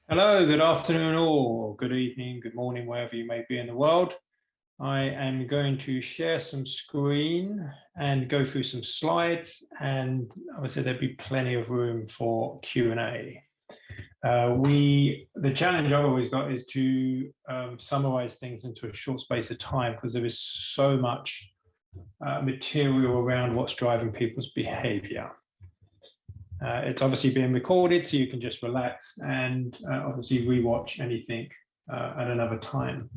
Hello, good afternoon or good evening, good morning, wherever you may be in the world. I am going to share some screen and go through some slides, and obviously there'll be plenty of room for Q&A. The challenge I've always got is to summarize things into a short space of time because there is so much material around what's driving people's behavior. It's obviously being recorded, so you can just relax and obviously rewatch anything at another time.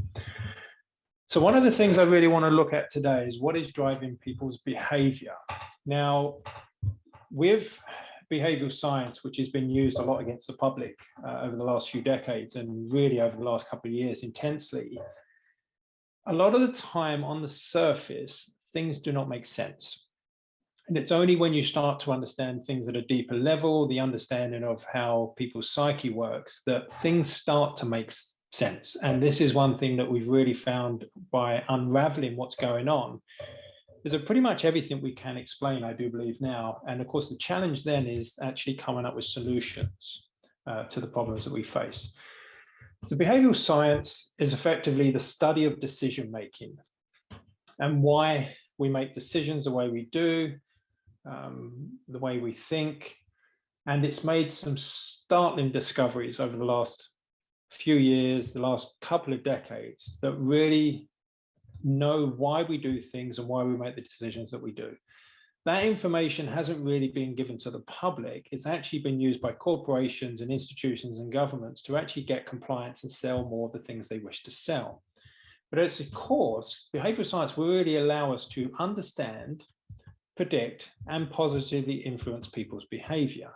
So one of the things I really want to look at today is what is driving people's behavior. Now, with behavioral science, which has been used a lot against the public over the last few decades and really over the last couple of years intensely, a lot of the time on the surface, things do not make sense. And it's only when you start to understand things at a deeper level, the understanding of how people's psyche works, that things start to make sense. And this is one thing that we've really found by unraveling what's going on. Is that pretty much everything we can explain, I do believe now. And of course, the challenge then is actually coming up with solutions to the problems that we face. So behavioral science is effectively the study of decision making and why we make decisions the way we do, the way we think, and it's made some startling discoveries over the last few years, the last couple of decades, that really know why we do things and why we make the decisions that we do. That information hasn't really been given to the public. It's actually been used by corporations and institutions and governments to actually get compliance and sell more of the things they wish to sell. But at its core, behavioral science will really allow us to understand, predict, and positively influence people's behavior.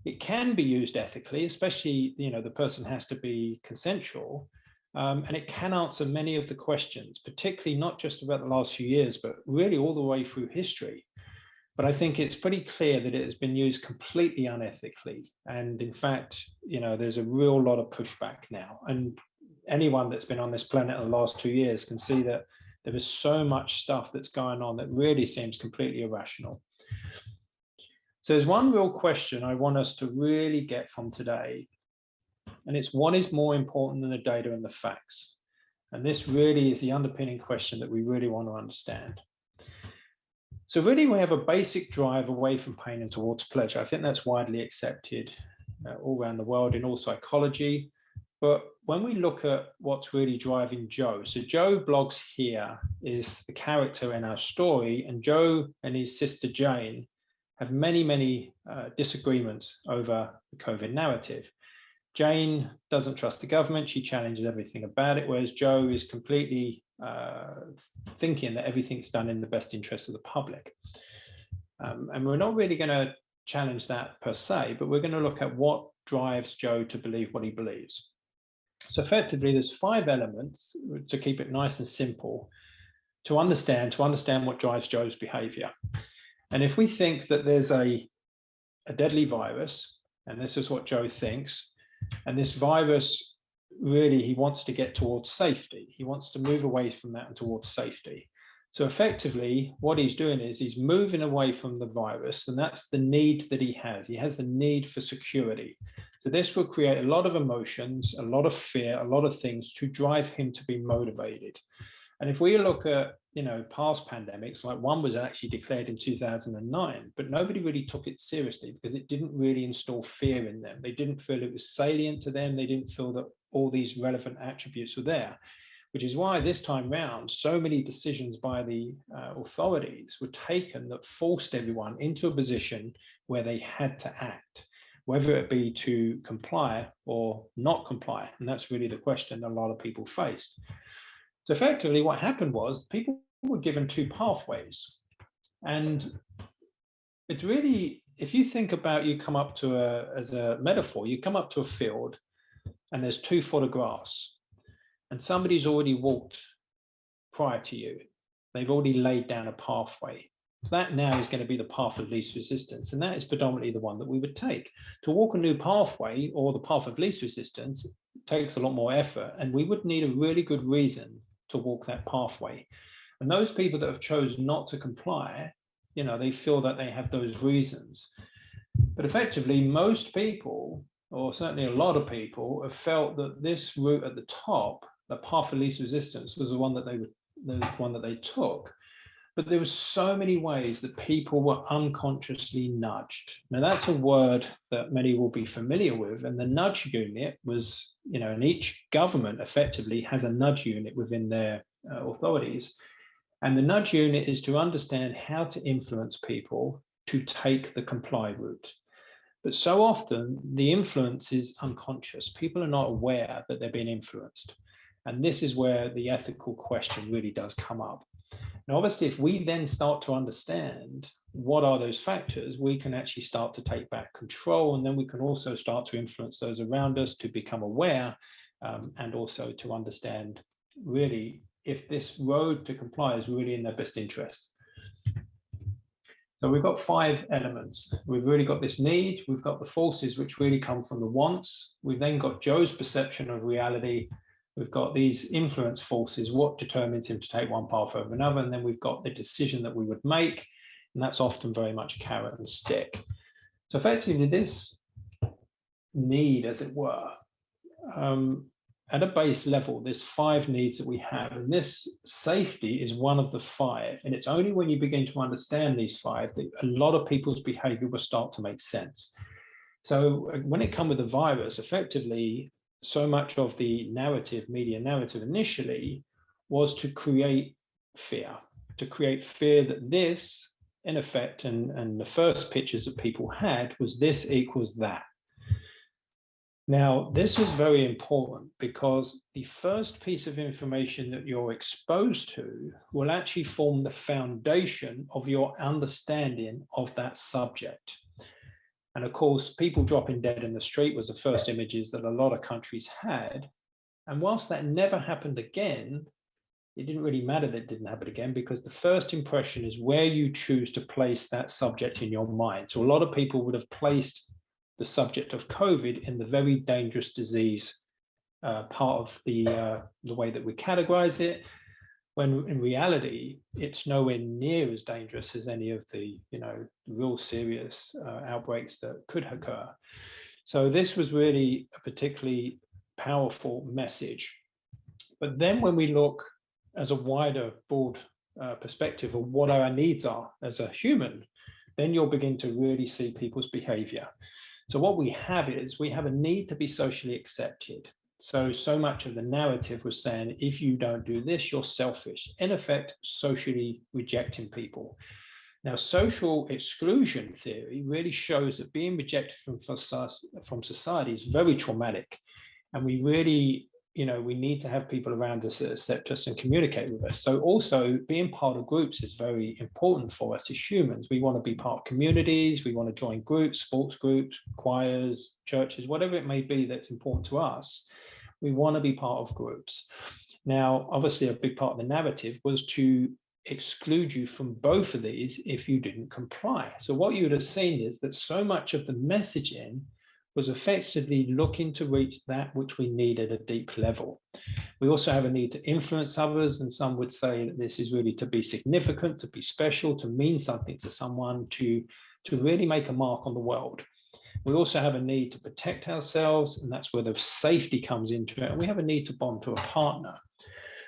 It can be used ethically, especially, the person has to be consensual, and it can answer many of the questions, particularly not just about the last few years, but really all the way through history. But I think it's pretty clear that it has been used completely unethically. And in fact, there's a real lot of pushback now. And anyone that's been on this planet in the last 2 years can see that there is so much stuff that's going on that really seems completely irrational. So there's one real question I want us to really get from today, and it's what is more important than the data and the facts? And this really is the underpinning question that we really want to understand. So really, we have a basic drive away from pain and towards pleasure. I think that's widely accepted all around the world in all psychology. But when we look at what's really driving Joe, so Joe Bloggs here is the character in our story, and Joe and his sister Jane have many, many disagreements over the COVID narrative. Jane doesn't trust the government. She challenges everything about it, whereas Joe is completely thinking that everything's done in the best interest of the public. And we're not really going to challenge that per se, but we're going to look at what drives Joe to believe what he believes. So effectively, there's 5 elements to keep it nice and simple to understand what drives Joe's behavior. And if we think that there's a deadly virus, and this is what Joe thinks, and this virus, really, he wants to get towards safety. He wants to move away from that and towards safety. So effectively, what he's doing is he's moving away from the virus, and that's the need that he has. He has the need for security. So this will create a lot of emotions, a lot of fear, a lot of things to drive him to be motivated. And if we look at, past pandemics, like one was actually declared in 2009, but nobody really took it seriously because it didn't really install fear in them. They didn't feel it was salient to them. They didn't feel that all these relevant attributes were there, which is why this time round, so many decisions by the authorities were taken that forced everyone into a position where they had to act, whether it be to comply or not comply. And that's really the question a lot of people faced. So effectively, what happened was people were given 2 pathways. And it's really, if you think about, you come up to as a metaphor, you come up to a field and there's 2 foot of grass and somebody's already walked prior to you. They've already laid down a pathway. That now is going to be the path of least resistance. And that is predominantly the one that we would take. To walk a new pathway or the path of least resistance takes a lot more effort. And we would need a really good reason to walk that pathway. And those people that have chosen not to comply, they feel that they have those reasons. But effectively, most people or certainly a lot of people, have felt that this route at the top, the path of least resistance, was the one that they took. But there were so many ways that people were unconsciously nudged. Now, that's a word that many will be familiar with. And the nudge unit was, and each government effectively has a nudge unit within their authorities. And the nudge unit is to understand how to influence people to take the comply route. But so often the influence is unconscious. People are not aware that they're being influenced. And this is where the ethical question really does come up. Now, obviously, if we then start to understand what are those factors, we can actually start to take back control, and then we can also start to influence those around us to become aware, and also to understand really if this road to comply is really in their best interest. So we've got 5 elements. We've really got this need, we've got the forces which really come from the wants, we've then got Joe's perception of reality, we've got these influence forces, what determines him to take one path over another, and then we've got the decision that we would make, and that's often very much carrot and stick. So effectively this need, as it were, at a base level, there's 5 needs that we have, and this safety is one of the 5. And it's only when you begin to understand these 5 that a lot of people's behavior will start to make sense. So when it comes with the virus, effectively, so much of the narrative, media narrative initially, was to create fear that this, in effect, and the first pictures that people had was this equals that. Now, this was very important because the first piece of information that you're exposed to will actually form the foundation of your understanding of that subject. And of course, people dropping dead in the street was the first images that a lot of countries had. And whilst that never happened again, it didn't really matter that it didn't happen again, because the first impression is where you choose to place that subject in your mind. So a lot of people would have placed the subject of COVID in the very dangerous disease part of the way that we categorize it, when in reality, it's nowhere near as dangerous as any of the real serious outbreaks that could occur. So this was really a particularly powerful message. But then when we look as a wider, broad perspective of what our needs are as a human, then you'll begin to really see people's behavior. So what we have is we have a need to be socially accepted. So much of the narrative was saying, if you don't do this, you're selfish. In effect, socially rejecting people. Now, social exclusion theory really shows that being rejected from society is very traumatic. And we really, we need to have people around us that accept us and communicate with us. So also being part of groups is very important for us as humans. We want to be part of communities. We want to join groups, sports groups, choirs, churches, whatever it may be that's important to us. We want to be part of groups. Now, obviously, a big part of the narrative was to exclude you from both of these if you didn't comply. So what you would have seen is that so much of the messaging was effectively looking to reach that which we need at a deep level. We also have a need to influence others, and some would say that this is really to be significant, to be special, to mean something to someone, to really make a mark on the world. We also have a need to protect ourselves, and that's where the safety comes into it. And we have a need to bond to a partner.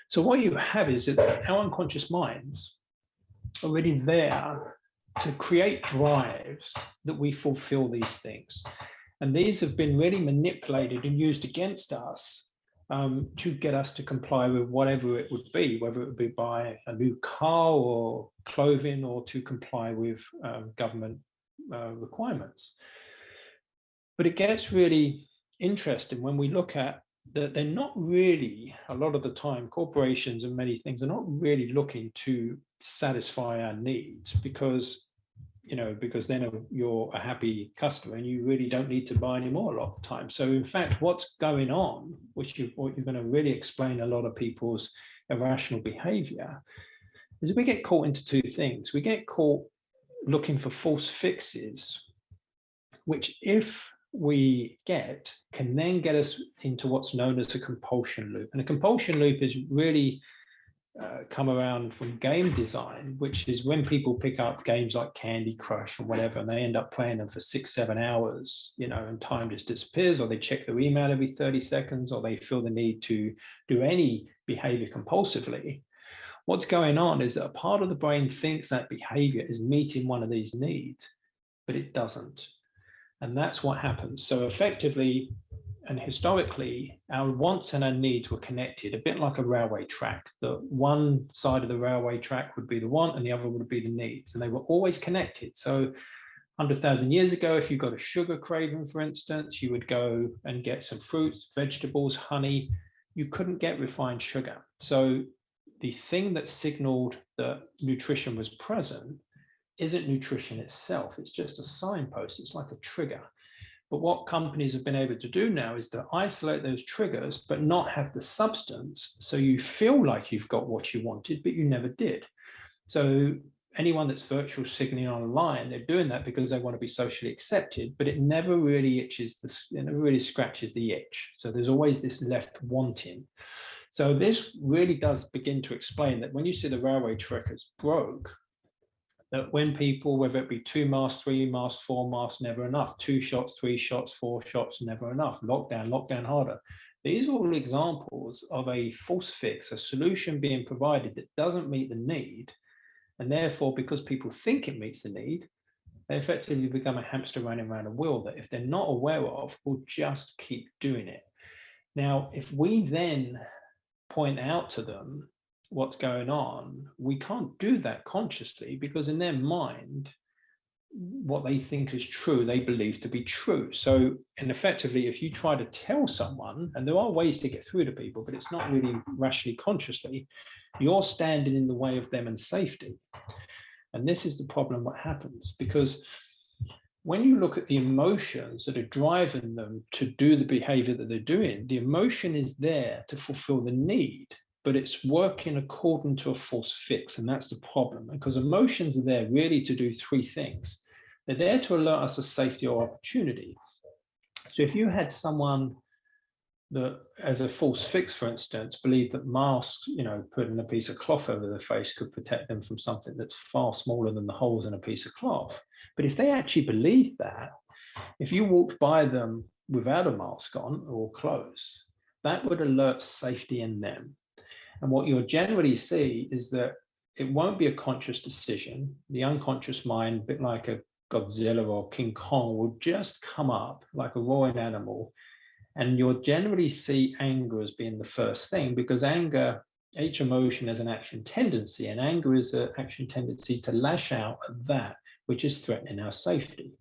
So what you have is that our unconscious minds are really there to create drives that we fulfill these things. And these have been really manipulated and used against us to get us to comply with whatever it would be, whether it would be buy a new car or clothing, or to comply with government requirements. But it gets really interesting when we look at that they're not really, a lot of the time, corporations and many things are not really looking to satisfy our needs, because then you're a happy customer and you really don't need to buy anymore a lot of the time. So in fact, what's going on, what you're going to really explain a lot of people's irrational behavior, is we get caught into 2 things. We get caught looking for false fixes, which if we can then get us into what's known as a compulsion loop. And a compulsion loop is really come around from game design, which is when people pick up games like Candy Crush or whatever, and they end up playing them for 6-7 hours, you know, and time just disappears, or they check their email every 30 seconds, or they feel the need to do any behavior compulsively. What's going on is that a part of the brain thinks that behavior is meeting one of these needs, but it doesn't. And that's what happens. So effectively, and historically, our wants and our needs were connected, a bit like a railway track. The one side of the railway track would be the want and the other would be the needs. And they were always connected. So 100,000 years ago, if you got a sugar craving, for instance, you would go and get some fruits, vegetables, honey. You couldn't get refined sugar. So the thing that signaled that nutrition was present isn't nutrition itself. It's just a signpost. It's like a trigger. But what companies have been able to do now is to isolate those triggers, but not have the substance. So you feel like you've got what you wanted, but you never did. So anyone that's virtual signaling online, they're doing that because they want to be socially accepted, but it never really itches, it never really scratches the itch. So there's always this left wanting. So this really does begin to explain that when you see the railway trackers broke, that when people, whether it be 2 masks, 3 masks, 4 masks, never enough, 2 shots, 3 shots, 4 shots, never enough, lockdown harder. These are all examples of a false fix, a solution being provided that doesn't meet the need. And therefore, because people think it meets the need, they effectively become a hamster running around a wheel that if they're not aware of, will just keep doing it. Now, if we then point out to them what's going on, we can't do that consciously because in their mind, what they think is true, they believe to be true. So, and effectively, if you try to tell someone, and there are ways to get through to people, but it's not really rationally consciously, you're standing in the way of them and safety. And this is the problem what happens, because when you look at the emotions that are driving them to do the behavior that they're doing, the emotion is there to fulfill the need, but it's working according to a false fix. And that's the problem, because emotions are there really to do 3 things. They're there to alert us of safety or opportunity. So if you had someone that, as a false fix, for instance, believed that masks, you know, putting a piece of cloth over their face could protect them from something that's far smaller than the holes in a piece of cloth. But if they actually believed that, if you walked by them without a mask on or clothes, that would alert safety in them. And what you'll generally see is that it won't be a conscious decision. The unconscious mind, a bit like a Godzilla or King Kong, will just come up like a roaring animal. And you'll generally see anger as being the first thing, because anger, each emotion has an action tendency, and anger is an action tendency to lash out at that which is threatening our safety.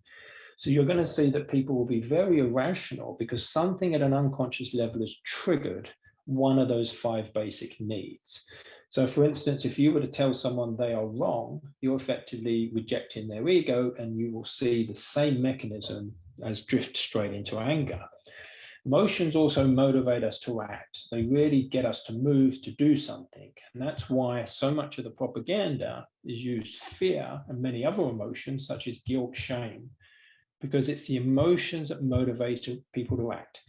So you're going to see that people will be very irrational because something at an unconscious level has triggered one of those 5 basic needs. So for instance, if you were to tell someone they are wrong, you're effectively rejecting their ego, and you will see the same mechanism as drift straight into anger. Emotions also motivate us to act. They really get us to move, to do something. And that's why so much of the propaganda is used fear and many other emotions such as guilt, shame, because it's the emotions that motivate people to act.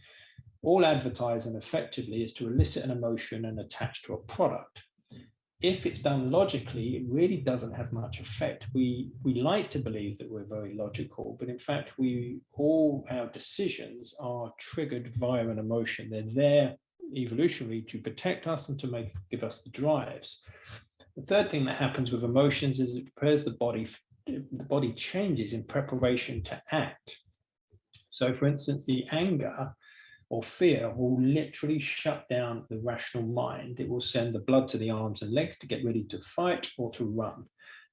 All advertising effectively is to elicit an emotion and attach to a product. If it's done logically, it really doesn't have much effect. We like to believe that we're very logical, but in fact, all our decisions are triggered via an emotion. They're there evolutionarily to protect us and to give us the drives. The third thing that happens with emotions is it prepares the body changes in preparation to act. So for instance, the anger or fear will literally shut down the rational mind. It will send the blood to the arms and legs to get ready to fight or to run.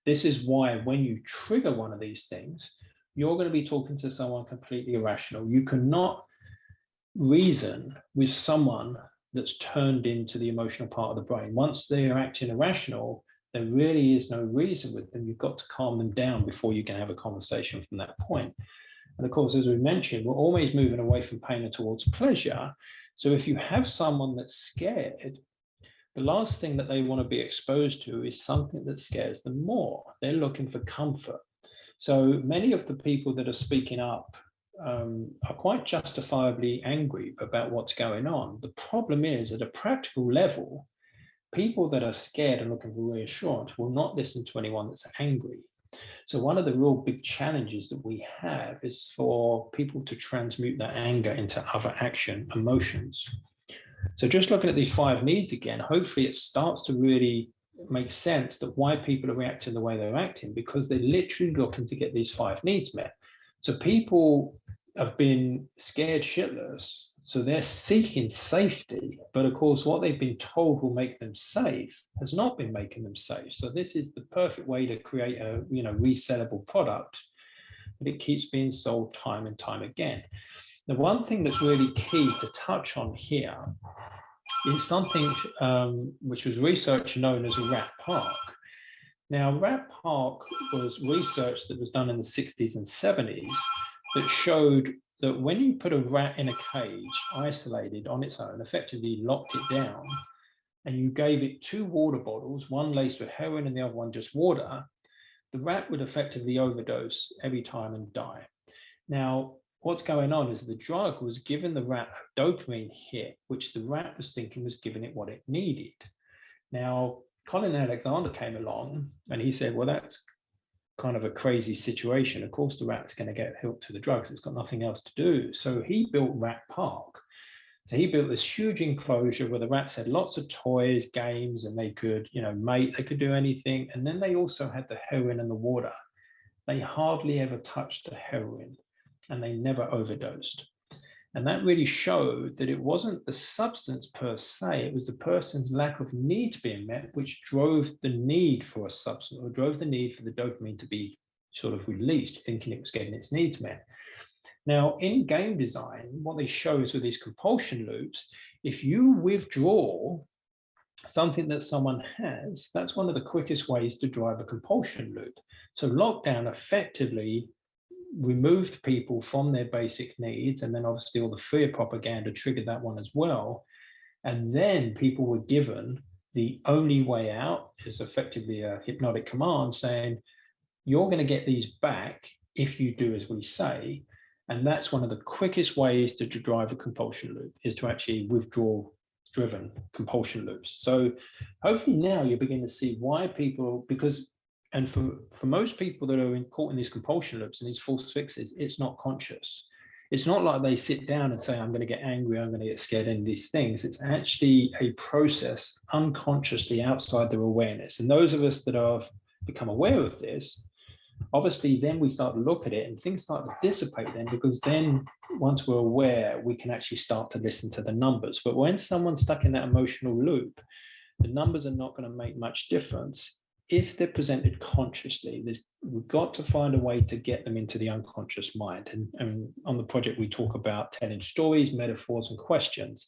This is why when you trigger one of these things, you're going to be talking to someone completely irrational. You cannot reason with someone that's turned into the emotional part of the brain. Once they are acting irrational, there really is no reason with them. You've got to calm them down before you can have a conversation from that point. And of course, as we mentioned, we're always moving away from pain and towards pleasure. So if you have someone that's scared, the last thing that they want to be exposed to is something that scares them more. They're looking for comfort. So many of the people that are speaking up are quite justifiably angry about what's going on. The problem is, at a practical level, people that are scared and looking for reassurance will not listen to anyone that's angry. So one of the real big challenges that we have is for people to transmute that anger into other action, emotions. So just looking at these 5 needs again, hopefully it starts to really make sense that why people are reacting the way they're acting, because they're literally looking to get these 5 needs met. So people have been scared shitless, so they're seeking safety, but of course what they've been told will make them safe has not been making them safe. So this is the perfect way to create a resellable product, but it keeps being sold time and time again. The one thing that's really key to touch on here is something which was research known as rat park. Now, rat park was research that was done in the 60s and 70s that showed that when you put a rat in a cage, isolated on its own, effectively locked it down, and you gave it 2 water bottles, one laced with heroin and the other one just water, the rat would effectively overdose every time and die. Now, what's going on is the drug was giving the rat a dopamine hit, which the rat was thinking was giving it what it needed. Now, Colin Alexander came along and he said, well, that's kind of a crazy situation. Of course, the rat's going to get hooked to the drugs. It's got nothing else to do. So he built Rat Park. So he built this huge enclosure where the rats had lots of toys, games, and they could, mate, they could do anything. And then they also had the heroin and the water. They hardly ever touched the heroin and they never overdosed. And that really showed that it wasn't the substance per se, it was the person's lack of needs being met, which drove the need for a substance, or drove the need for the dopamine to be sort of released, thinking it was getting its needs met. Now, in game design, what they show is with these compulsion loops, if you withdraw something that someone has, that's one of the quickest ways to drive a compulsion loop. So lockdown effectively removed people from their basic needs, and then obviously all the fear propaganda triggered that one as well. And then people were given the only way out is effectively a hypnotic command saying, you're going to get these back if you do as we say. And that's one of the quickest ways to drive a compulsion loop, is to actually withdraw driven compulsion loops. So hopefully now you're beginning to see why people, because and for most people that are caught in these compulsion loops and these false fixes, it's not conscious. It's not like they sit down and say, I'm going to get angry, I'm going to get scared, and these things. It's actually a process unconsciously outside their awareness. And those of us that have become aware of this, obviously then we start to look at it and things start to dissipate then, because then once we're aware, we can actually start to listen to the numbers. But when someone's stuck in that emotional loop, the numbers are not going to make much difference if they're presented consciously. We've got to find a way to get them into the unconscious mind. And on the project, we talk about telling stories, metaphors, and questions,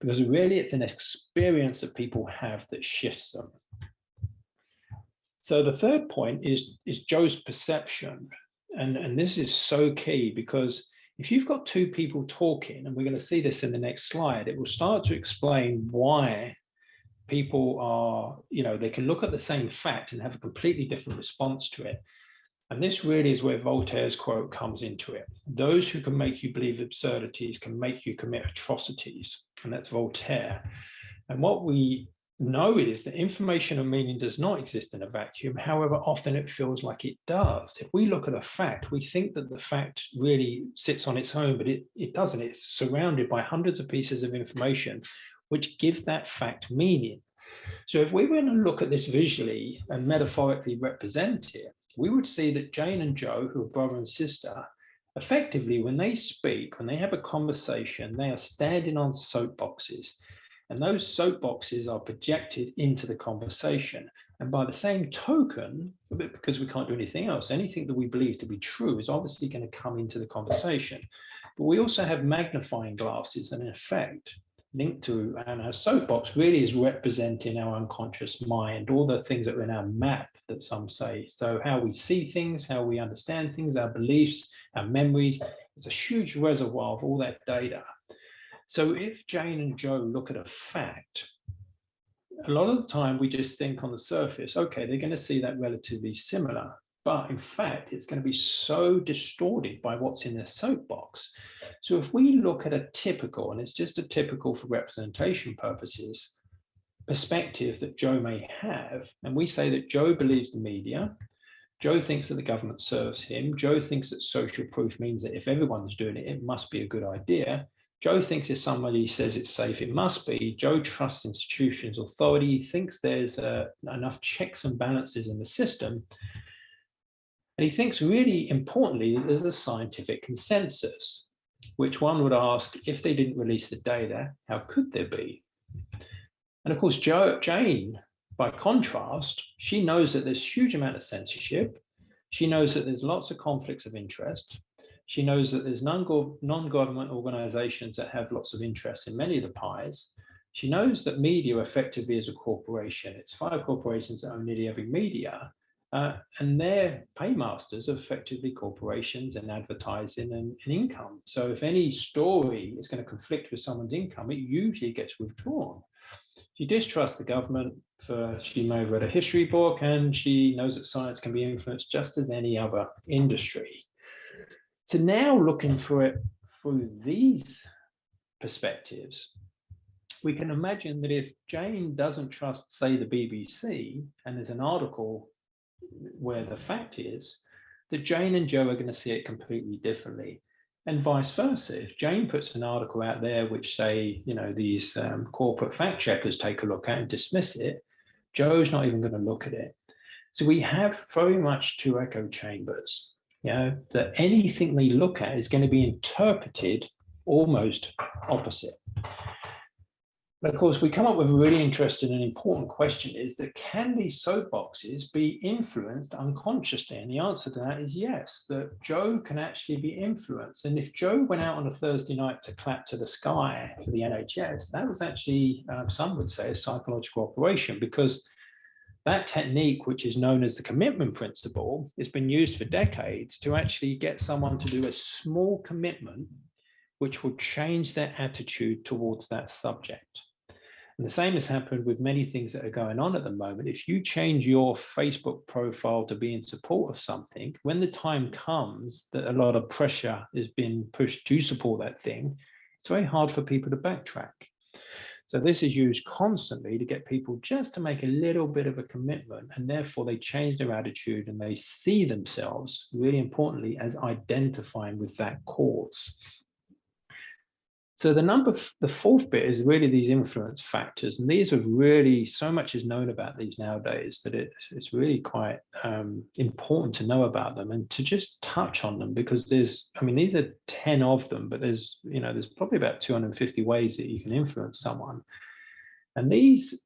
because really it's an experience that people have that shifts them. So the third point is Joe's perception. And this is so key, because if you've got 2 people talking, and we're going to see this in the next slide, it will start to explain why people are, they can look at the same fact and have a completely different response to it. And this really is where Voltaire's quote comes into it. Those who can make you believe absurdities can make you commit atrocities. And that's Voltaire. And what we know is that information and meaning does not exist in a vacuum. However, often it feels like it does. If we look at a fact, we think that the fact really sits on its own, but it doesn't. It's surrounded by hundreds of pieces of information which give that fact meaning. So if we were going to look at this visually and metaphorically represent it, we would see that Jane and Joe, who are brother and sister, effectively, when they speak, when they have a conversation, they are standing on soapboxes. And those soapboxes are projected into the conversation. And by the same token, because we can't do anything else, anything that we believe to be true is obviously going to come into the conversation. But we also have magnifying glasses, and in effect, linked to, and our soapbox really is representing our unconscious mind, all the things that are in our map that some say. So how we see things, how we understand things, our beliefs, our memories, it's a huge reservoir of all that data. So if Jane and Joe look at a fact, a lot of the time we just think on the surface, okay, they're going to see that relatively similar. But in fact, it's going to be so distorted by what's in their soapbox. So if we look at a typical, and it's just a typical for representation purposes, perspective that Joe may have, and we say that Joe believes the media, Joe thinks that the government serves him, Joe thinks that social proof means that if everyone's doing it, it must be a good idea. Joe thinks if somebody says it's safe, it must be. Joe trusts institutions, authority, thinks there's enough checks and balances in the system. And he thinks really importantly that there's a scientific consensus, which one would ask, if they didn't release the data, how could there be? And of course, Jane, by contrast, she knows that there's huge amount of censorship. She knows that there's lots of conflicts of interest. She knows that there's non-government organizations that have lots of interest in many of the pies. She knows that media effectively is a corporation. It's 5 corporations that own nearly every media. And their paymasters are effectively corporations and advertising and income. So if any story is going to conflict with someone's income, it usually gets withdrawn. She distrusts the government, she may have read a history book, and she knows that science can be influenced just as any other industry. So now looking for it through these perspectives, we can imagine that if Jane doesn't trust, say, the BBC, and there's an article where the fact is that Jane and Joe are going to see it completely differently. And vice versa. If Jane puts an article out there which say, these corporate fact checkers take a look at and dismiss it, Joe's not even going to look at it. So we have very much 2 echo chambers, that anything they look at is going to be interpreted almost opposite. But of course, we come up with a really interesting and important question is that can these soapboxes be influenced unconsciously? And the answer to that is yes, that Joe can actually be influenced. And if Joe went out on a Thursday night to clap to the sky for the NHS, that was actually, some would say, a psychological operation, because that technique, which is known as the commitment principle, has been used for decades to actually get someone to do a small commitment which will change their attitude towards that subject. And the same has happened with many things that are going on at the moment. If you change your Facebook profile to be in support of something, when the time comes that a lot of pressure is being pushed to support that thing, it's very hard for people to backtrack. So this is used constantly to get people just to make a little bit of a commitment, and therefore they change their attitude and they see themselves, really importantly, as identifying with that cause. So the 4th bit is really these influence factors, and these are really, so much is known about these nowadays that it's really quite important to know about them and to just touch on them, because these are 10 of them, but there's probably about 250 ways that you can influence someone. And these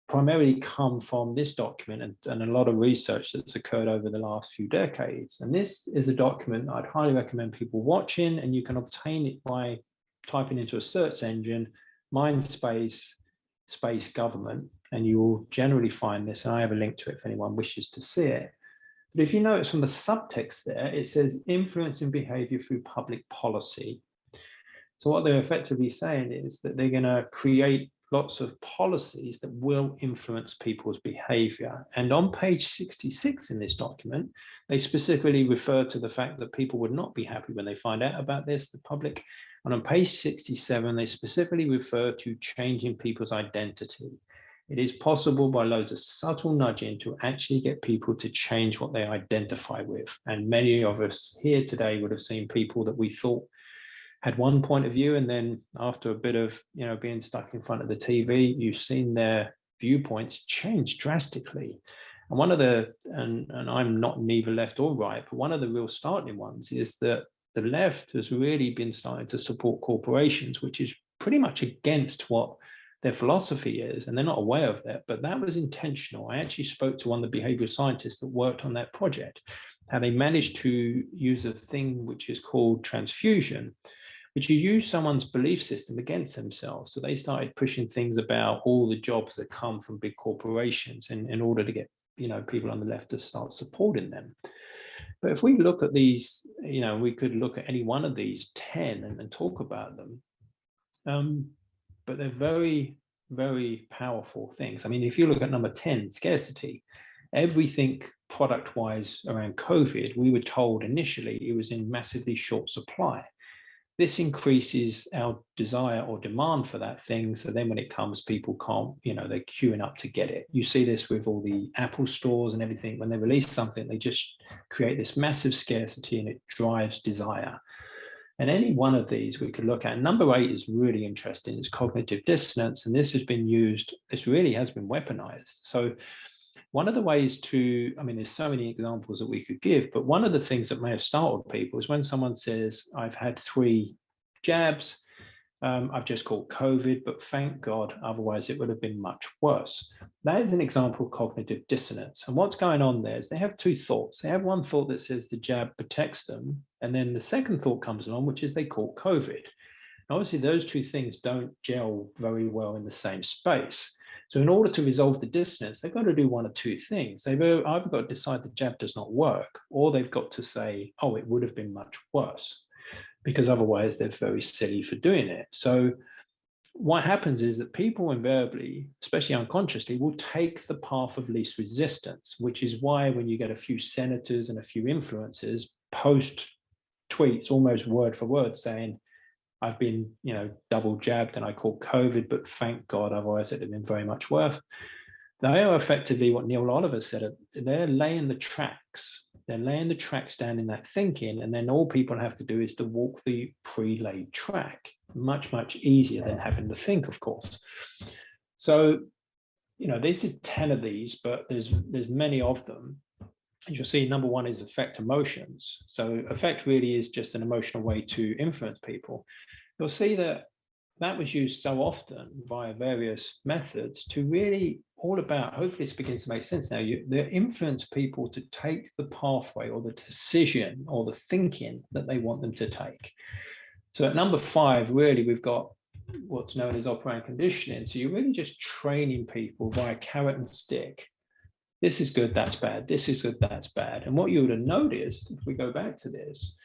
primarily come from this document and a lot of research that's occurred over the last few decades. And this is a document I'd highly recommend people watching, and you can obtain it by typing into a search engine, Mindspace space government, and you will generally find this. And I have a link to it if anyone wishes to see it. But if you notice from the subtext there, it says influencing behavior through public policy. So what they're effectively saying is that they're going to create lots of policies that will influence people's behavior. And on page 66 in this document, they specifically refer to the fact that people would not be happy when they find out about this, the public. And on page 67, they specifically refer to changing people's identity. It is possible by loads of subtle nudging to actually get people to change what they identify with. And many of us here today would have seen people that we thought had one point of view, and then after a bit of being stuck in front of the TV, you've seen their viewpoints change drastically. And one of and I'm not neither left or right, but one of the real startling ones is that the left has really been starting to support corporations, which is pretty much against what their philosophy is, and they're not aware of that, but that was intentional. I actually spoke to one of the behavioral scientists that worked on that project, how they managed to use a thing which is called transfusion, which you use someone's belief system against themselves. So they started pushing things about all the jobs that come from big corporations in order to get people on the left to start supporting them. But if we look at these, we could look at any one of these 10 and talk about them. But they're very, very powerful things. I mean, if you look at number 10, scarcity, everything product-wise around COVID, we were told initially it was in massively short supply. this increases our desire or demand for that thing. So then when it comes, people can't, they're queuing up to get it. You see this with all the Apple stores and everything. When they release something, they just create this massive scarcity and it drives desire. And any one of these we could look at. Number 8 is really interesting. It's cognitive dissonance. And this has been used, this really has been weaponized. So one of the ways to, there's so many examples that we could give, but one of the things that may have startled people is when someone says, I've had 3 jabs, I've just caught COVID, but thank God, otherwise it would have been much worse. That is an example of cognitive dissonance. And what's going on there is they have 2 thoughts. They have one thought that says the jab protects them, and then the second thought comes along, which is they caught COVID. And obviously, those 2 things don't gel very well in the same space. So in order to resolve the dissonance, they've got to do one of 2 things. They've either got to decide the jab does not work, or they've got to say, oh, it would have been much worse, because otherwise they're very silly for doing it. So what happens is that people invariably, especially unconsciously, will take the path of least resistance, which is why when you get a few senators and a few influencers post tweets almost word for word saying, I've been, double jabbed and I caught COVID, but thank God, otherwise it'd have been very much worse. They are effectively what Neil Oliver said. They're laying the tracks. They're laying the tracks down in that thinking, and then all people have to do is to walk the pre-laid track. Much, much easier than having to think, of course. So, this is 10 of these, but there's many of them. And you'll see number 1 is affect emotions. So affect really is just an emotional way to influence people. You'll see that was used so often via various methods to really all about, hopefully this begins to make sense now, they influence people to take the pathway or the decision or the thinking that they want them to take. So at number 5, really, we've got what's known as operant conditioning. So you're really just training people via carrot and stick. This is good, that's bad. This is good, that's bad. And what you would have noticed, if we go back to this,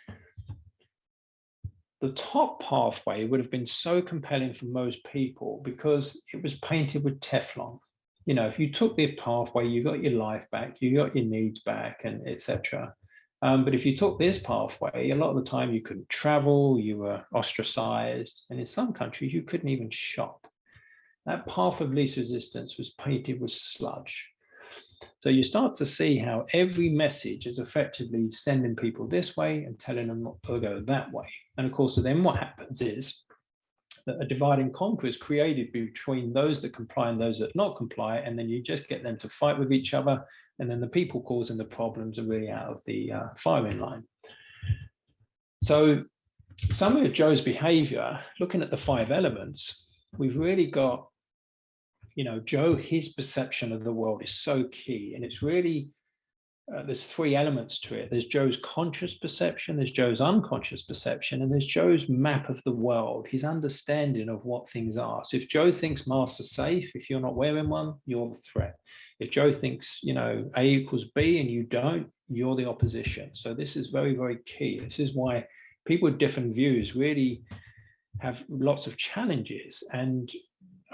the top pathway would have been so compelling for most people because it was painted with Teflon. If you took the pathway, you got your life back, you got your needs back, and etc. But if you took this pathway, a lot of the time you couldn't travel, you were ostracized, and in some countries you couldn't even shop. That path of least resistance was painted with sludge. So you start to see how every message is effectively sending people this way and telling them not to go that way. And of course, then what happens is that a divide and conquer is created between those that comply and those that not comply. And then you just get them to fight with each other. And then the people causing the problems are really out of the firing line. So some of Joe's behavior, looking at the 5 elements, we've really got, Joe, his perception of the world is so key. And it's really, there's 3 elements to it. There's Joe's conscious perception, there's Joe's unconscious perception, and there's Joe's map of the world, his understanding of what things are. So if Joe thinks masks are safe, if you're not wearing one, you're the threat. If Joe thinks, A equals B and you don't, you're the opposition. So this is very, very key. This is why people with different views really have lots of challenges. And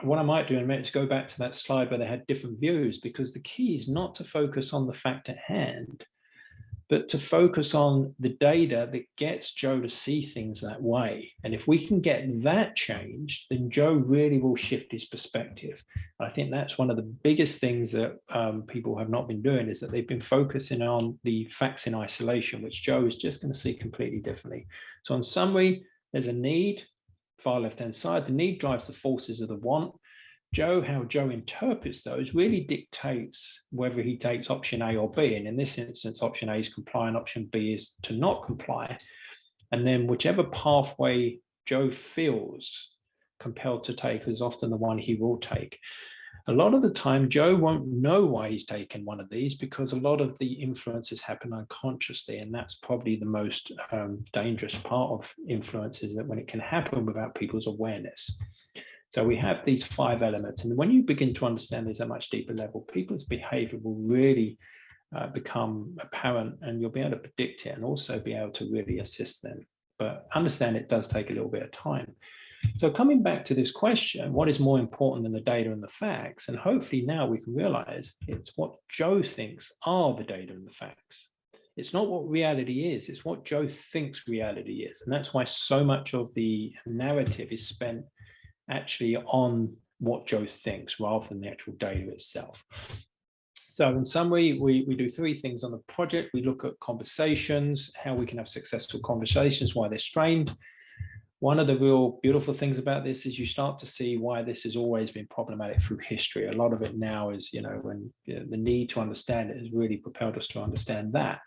what I might do in a minute is go back to that slide where they had different views, because the key is not to focus on the fact at hand, but to focus on the data that gets Joe to see things that way. And if we can get that changed, then Joe really will shift his perspective. I think that's one of the biggest things that people have not been doing, is that they've been focusing on the facts in isolation, which Joe is just going to see completely differently. So in summary, there's a need. Far left-hand side, the need drives the forces of the want. How Joe interprets those really dictates whether he takes option A or B. And in this instance, option A is comply and option B is to not comply. And then whichever pathway Joe feels compelled to take is often the one he will take. A lot of the time, Joe won't know why he's taken one of these, because a lot of the influences happen unconsciously. And that's probably the most dangerous part of influence, is that when it can happen without people's awareness. So we have these 5 elements. And when you begin to understand these at a much deeper level, people's behavior will really become apparent, and you'll be able to predict it and also be able to really assist them. But understand it does take a little bit of time. So coming back to this question, what is more important than the data and the facts? And hopefully now we can realize it's what Joe thinks are the data and the facts. It's not what reality is, it's what Joe thinks reality is. And that's why so much of the narrative is spent actually on what Joe thinks rather than the actual data itself. So in summary, we do three things on the project. We look at conversations, how we can have successful conversations, why they're strained. One of the real beautiful things about this is you start to see why this has always been problematic through history. A lot of it now is, when the need to understand it has really propelled us to understand that.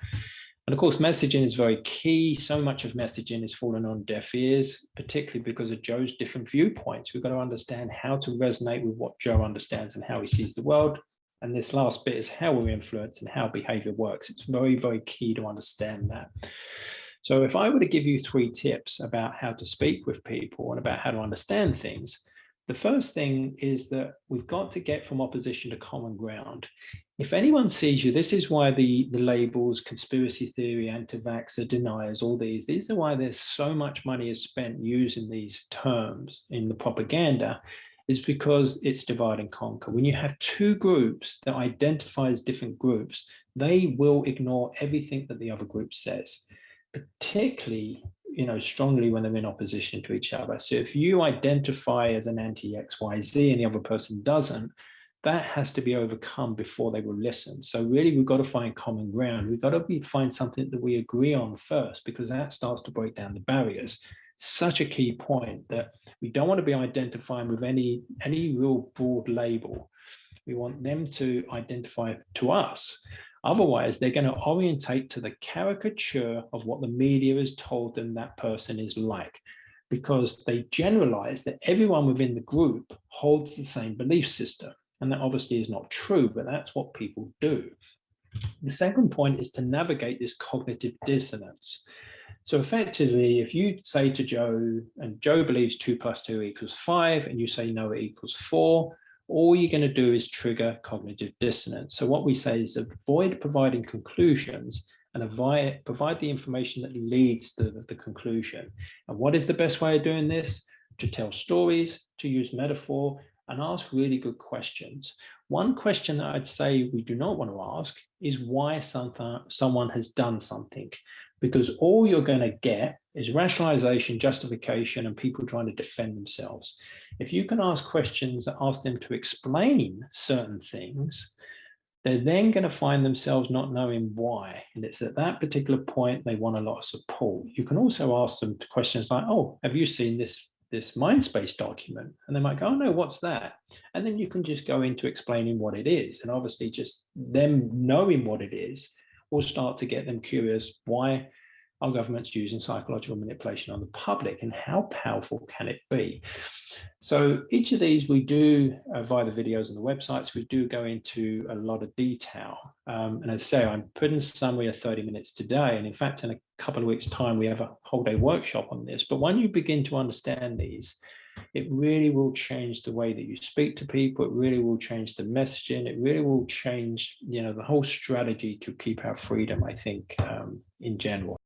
And of course, messaging is very key. So much of messaging is fallen on deaf ears, particularly because of Joe's different viewpoints. We've got to understand how to resonate with what Joe understands and how he sees the world. And this last bit is how we're influenced and how behavior works. It's very, very key to understand that. So if I were to give you 3 tips about how to speak with people and about how to understand things, the first thing is that we've got to get from opposition to common ground. If anyone sees you, this is why the labels, conspiracy theory, anti-vaxxer, deniers, all these are why there's so much money is spent using these terms in the propaganda, is because it's divide and conquer. When you have 2 groups that identify as different groups, they will ignore everything that the other group says, particularly strongly when they're in opposition to each other. So if you identify as an anti-XYZ and the other person doesn't, that has to be overcome before they will listen. So really, we've got to find common ground. We've got to find something that we agree on first, because that starts to break down the barriers. Such a key point that we don't want to be identifying with any real broad label. We want them to identify to us. Otherwise, they're going to orientate to the caricature of what the media has told them that person is like, because they generalize that everyone within the group holds the same belief system. And that obviously is not true, but that's what people do. The second point is to navigate this cognitive dissonance. So effectively, if you say to Joe, and Joe believes 2 + 2 = 5, and you say no, it equals 4, all you're going to do is trigger cognitive dissonance. So what we say is avoid providing conclusions and provide the information that leads to the conclusion. And what is the best way of doing this? To tell stories, to use metaphor, and ask really good questions. One question that I'd say we do not want to ask is why someone has done something, because all you're going to get is rationalization, justification, and people trying to defend themselves. If you can ask questions that ask them to explain certain things, they're then going to find themselves not knowing why. And it's at that particular point they want a lot of support. You can also ask them questions like, oh, have you seen this Mindspace document? And they might go, oh no, what's that? And then you can just go into explaining what it is. And obviously just them knowing what it is will start to get them curious why our government's using psychological manipulation on the public and how powerful can it be? So each of these we do via the videos and the websites, we do go into a lot of detail. And as I say, I'm putting a summary of 30 minutes today. And in fact, in a couple of weeks' time, we have a whole day workshop on this. But when you begin to understand these, it really will change the way that you speak to people. It really will change the messaging. It really will change, the whole strategy to keep our freedom, I think, in general.